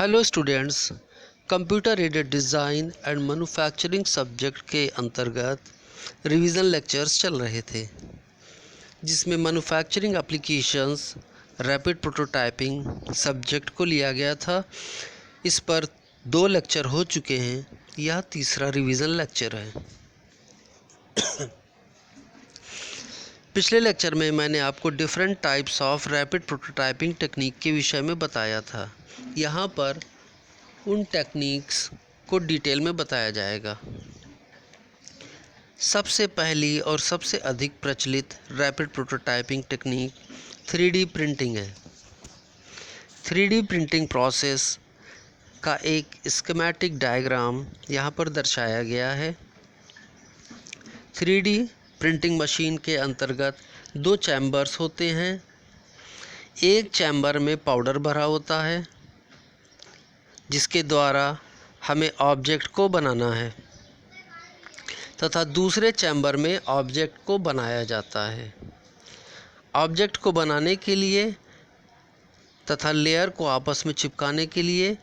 Hello students, computer aided design and manufacturing subject के अंतर्गत revision lectures चल रहे थे, जिसमें manufacturing applications rapid prototyping subject को लिया गया था। इस पर 2 लेक्चर हो चुके हैं, यह तीसरा रिवीजन लेक्चर है। पिछले लेक्चर में मैंने आपको different types of rapid prototyping technique के विषय में बताया था। यहाँ पर उन टेक्निक्स को डिटेल में बताया जाएगा। सबसे पहली और सबसे अधिक प्रचलित rapid prototyping technique 3D printing है। 3D प्रिंटिंग प्रोसेस का एक स्कीमेटिक डायग्राम यहाँ पर दर्शाया गया है। 3D प्रिंटिंग मशीन के अंतर्गत 2 चैम्बर्स होते हैं। एक चैम्बर में पाउडर भरा होता है, जिसके द्वारा हमें ऑब्जेक्ट को बनाना है, तथा दूसरे चैम्बर में ऑब्जेक्ट को बनाया जाता है। ऑब्जेक्ट को बनाने के लिए तथा लेयर को आपस में चिपकाने के लिए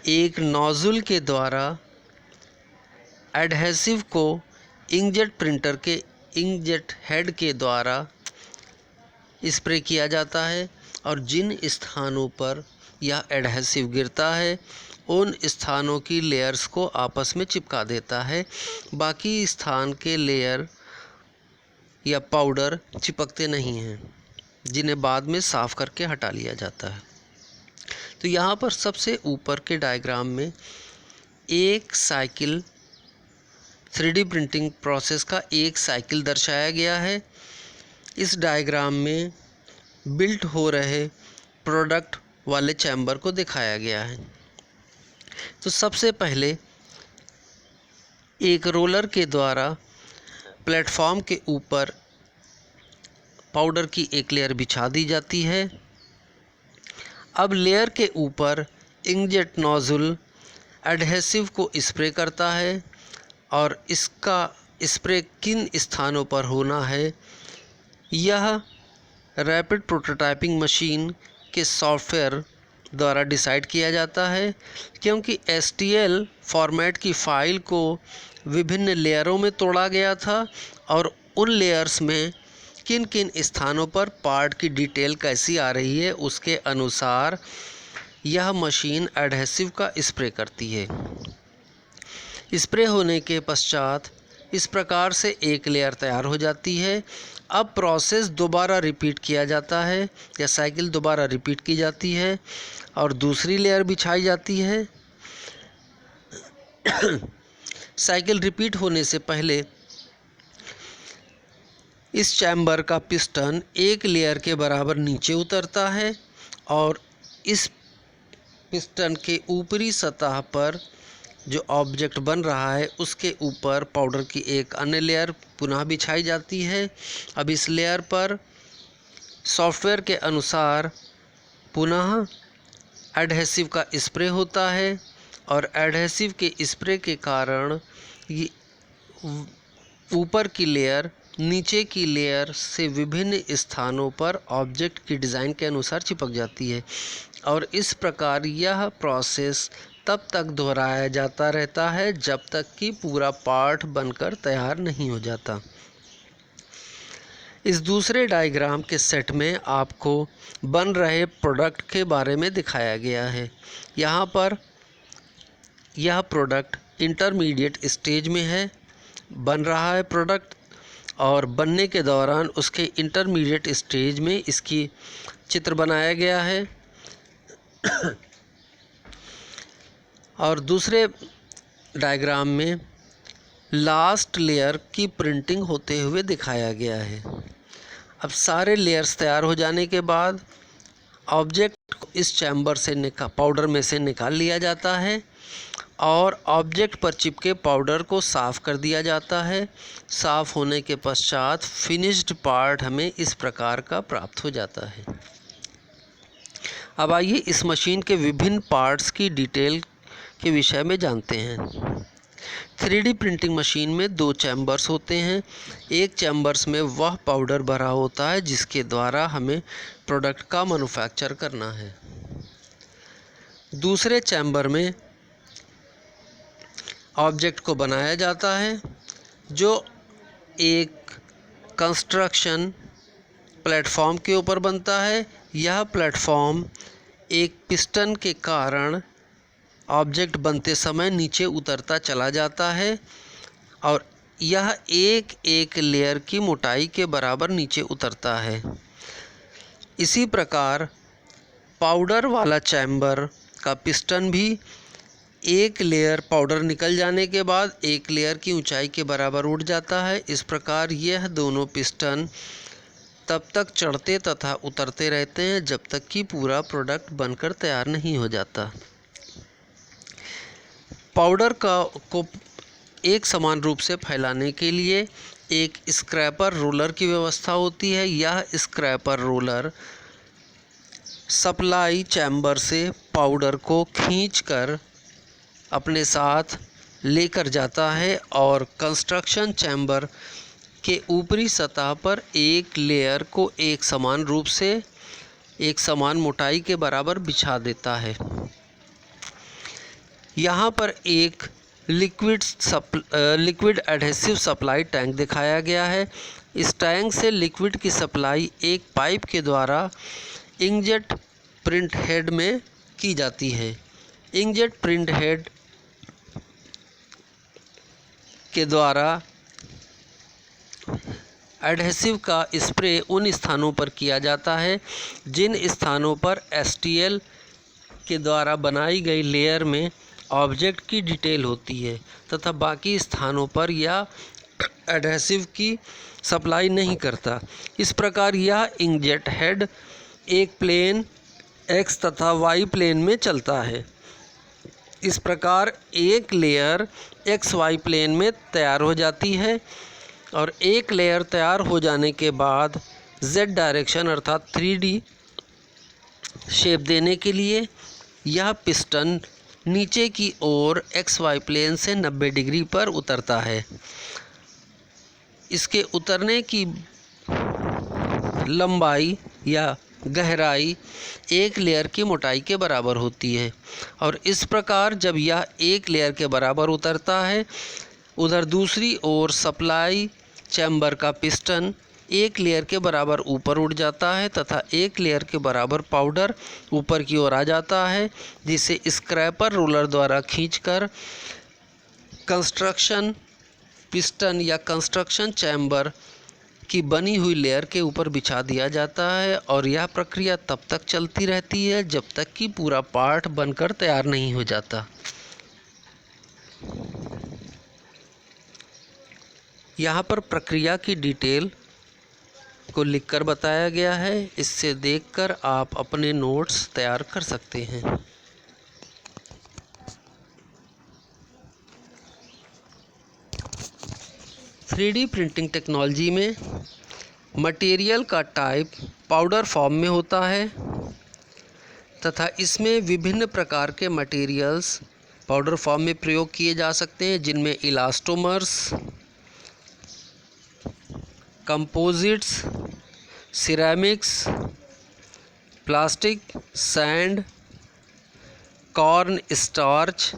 एक नोज़ल के द्वारा एडहेसिव को इंकजेट प्रिंटर के इंकजेट हेड के द्वारा स्प्रे किया जाता है, और जिन स्थानों पर यह एडहेसिव गिरता है उन स्थानों की लेयर्स को आपस में चिपका देता है। बाकी स्थान के लेयर या पाउडर चिपकते नहीं हैं, जिन्हें बाद में साफ़ करके हटा लिया जाता है। तो यहाँ पर सबसे ऊपर के डायग्राम में एक साइकिल 3D प्रिंटिंग प्रोसेस का एक साइकिल दर्शाया गया है। इस डायग्राम में बिल्ट हो रहे प्रोडक्ट वाले चैम्बर को दिखाया गया है। तो सबसे पहले एक रोलर के द्वारा प्लेटफॉर्म के ऊपर पाउडर की एक लेयर बिछा दी जाती है। अब लेयर के ऊपर इंकजेट नोज़ल एडहेसिव को स्प्रे करता है, और इसका स्प्रे किन स्थानों पर होना है यह रैपिड प्रोटोटाइपिंग मशीन के सॉफ्टवेयर द्वारा डिसाइड किया जाता है, क्योंकि STL फॉर्मेट की फ़ाइल को विभिन्न लेयरों में तोड़ा गया था, और उन लेयर्स में किन किन स्थानों पर पार्ट की डिटेल कैसी आ रही है उसके अनुसार यह मशीन एडहेसिव का स्प्रे करती है। स्प्रे होने के पश्चात इस प्रकार से एक लेयर तैयार हो जाती है। अब प्रोसेस दोबारा रिपीट किया जाता है, या साइकिल दोबारा रिपीट की जाती है और दूसरी लेयर बिछाई जाती है। साइकिल रिपीट होने से पहले इस चैम्बर का पिस्टन एक लेयर के बराबर नीचे उतरता है, और इस पिस्टन के ऊपरी सतह पर जो ऑब्जेक्ट बन रहा है उसके ऊपर पाउडर की एक अन्य लेयर पुनः बिछाई जाती है। अब इस लेयर पर सॉफ्टवेयर के अनुसार पुनः एडहेसिव का स्प्रे होता है, और एडहेसिव के स्प्रे के कारण ये ऊपर की लेयर नीचे की लेयर से विभिन्न स्थानों पर ऑब्जेक्ट की डिज़ाइन के अनुसार चिपक जाती है, और इस प्रकार यह प्रोसेस तब तक दोहराया जाता रहता है जब तक कि पूरा पार्ट बनकर तैयार नहीं हो जाता। इस दूसरे डायग्राम के सेट में आपको बन रहे प्रोडक्ट के बारे में दिखाया गया है। यहाँ पर यह प्रोडक्ट इंटरमीडिएट स्टेज में है, बन रहा है प्रोडक्ट, और बनने के दौरान उसके इंटरमीडिएट स्टेज में इसकी चित्र बनाया गया है। और दूसरे डायग्राम में लास्ट लेयर की प्रिंटिंग होते हुए दिखाया गया है। अब सारे लेयर्स तैयार हो जाने के बाद ऑब्जेक्ट को इस चैम्बर से पाउडर में से निकाल लिया जाता है, और ऑब्जेक्ट पर चिपके पाउडर को साफ़ कर दिया जाता है। साफ़ होने के पश्चात फिनिश्ड पार्ट हमें इस प्रकार का प्राप्त हो जाता है। अब आइए इस मशीन के विभिन्न पार्ट्स की डिटेल के विषय में जानते हैं। 3D प्रिंटिंग मशीन में 2 चैम्बर्स होते हैं। एक चैम्बर्स में वह पाउडर भरा होता है जिसके द्वारा हमें प्रोडक्ट का मैन्युफैक्चर करना है। दूसरे चैम्बर में ऑब्जेक्ट को बनाया जाता है, जो एक कंस्ट्रक्शन प्लेटफॉर्म के ऊपर बनता है। यह प्लेटफॉर्म एक पिस्टन के कारण ऑब्जेक्ट बनते समय नीचे उतरता चला जाता है और यह एक एक लेयर की मोटाई के बराबर नीचे उतरता है। इसी प्रकार पाउडर वाला चैम्बर का पिस्टन भी एक लेयर पाउडर निकल जाने के बाद एक लेयर की ऊंचाई के बराबर उठ जाता है। इस प्रकार यह दोनों पिस्टन तब तक चढ़ते तथा उतरते रहते हैं जब तक कि पूरा प्रोडक्ट बनकर तैयार नहीं हो जाता। पाउडर को एक समान रूप से फैलाने के लिए एक स्क्रैपर रोलर की व्यवस्था होती है। यह स्क्रैपर रोलर सप्लाई चैम्बर से पाउडर को खींचकर अपने साथ लेकर जाता है और कंस्ट्रक्शन चैम्बर के ऊपरी सतह पर एक लेयर को एक समान रूप से एक समान मोटाई के बराबर बिछा देता है। यहाँ पर एक लिक्विड एडहेसिव सप्लाई टैंक दिखाया गया है। इस टैंक से लिक्विड की सप्लाई एक पाइप के द्वारा इंकजेट प्रिंट हेड में की जाती है। इंकजेट प्रिंट हेड के द्वारा एडहेसिव का स्प्रे उन स्थानों पर किया जाता है जिन स्थानों पर STL के द्वारा बनाई गई लेयर में ऑब्जेक्ट की डिटेल होती है तथा बाकी स्थानों पर यह एडहेसिव की सप्लाई नहीं करता। इस प्रकार यह इंकजेट हेड एक प्लेन X तथा Y प्लेन में चलता है। इस प्रकार एक लेयर XY प्लेन में तैयार हो जाती है और एक लेयर तैयार हो जाने के बाद Z डायरेक्शन अर्थात 3D शेप देने के लिए यह पिस्टन नीचे की ओर XY प्लेन से 90 डिग्री पर उतरता है। इसके उतरने की लंबाई या गहराई एक लेयर की मोटाई के बराबर होती है और इस प्रकार जब यह एक लेयर के बराबर उतरता है, उधर दूसरी ओर सप्लाई चैम्बर का पिस्टन एक लेयर के बराबर ऊपर उठ जाता है तथा एक लेयर के बराबर पाउडर ऊपर की ओर आ जाता है, जिसे स्क्रैपर रोलर द्वारा खींचकर कंस्ट्रक्शन पिस्टन या कंस्ट्रक्शन चैम्बर की बनी हुई लेयर के ऊपर बिछा दिया जाता है और यह प्रक्रिया तब तक चलती रहती है जब तक कि पूरा पार्ट बनकर तैयार नहीं हो जाता। यहाँ पर प्रक्रिया की डिटेल को लिखकर बताया गया है। इससे देखकर आप अपने नोट्स तैयार कर सकते हैं। थ्री प्रिंटिंग टेक्नोलॉजी में मटेरियल का टाइप पाउडर फॉर्म में होता है तथा इसमें विभिन्न प्रकार के मटेरियल्स पाउडर फॉर्म में प्रयोग किए जा सकते हैं, जिनमें elastomers, composites, ceramics, plastic, sand, corn starch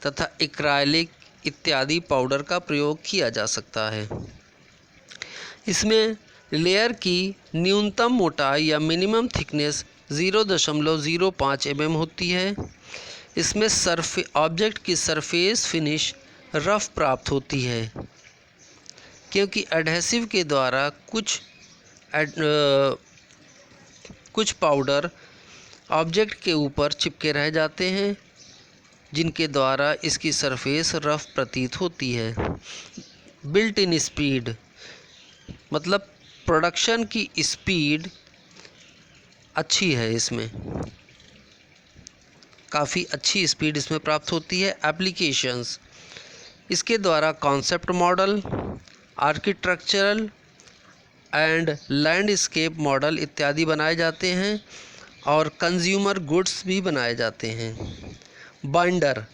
तथा एक्राइलिक इत्यादि पाउडर का प्रयोग किया जा सकता है। इसमें लेयर की न्यूनतम मोटाई या मिनिमम थिकनेस 0.05 mm होती है। इसमें ऑब्जेक्ट की सरफेस फिनिश रफ प्राप्त होती है, क्योंकि एडहेसिव के द्वारा कुछ पाउडर ऑब्जेक्ट के ऊपर चिपके रह जाते हैं, जिनके द्वारा इसकी सरफेस रफ प्रतीत होती है। बिल्ट इन स्पीड मतलब प्रोडक्शन की स्पीड अच्छी है, इसमें काफ़ी अच्छी स्पीड इसमें प्राप्त होती है। एप्लीकेशंस, इसके द्वारा concept model, architectural and landscape model इत्यादि बनाए जाते हैं और कंज्यूमर गुड्स भी बनाए जाते हैं। बाइंडर,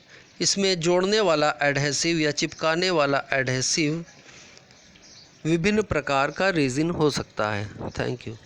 इसमें जोड़ने वाला एडहेसिव या चिपकाने वाला एडहेसिव विभिन्न प्रकार का रेजिन हो सकता है। Thank you.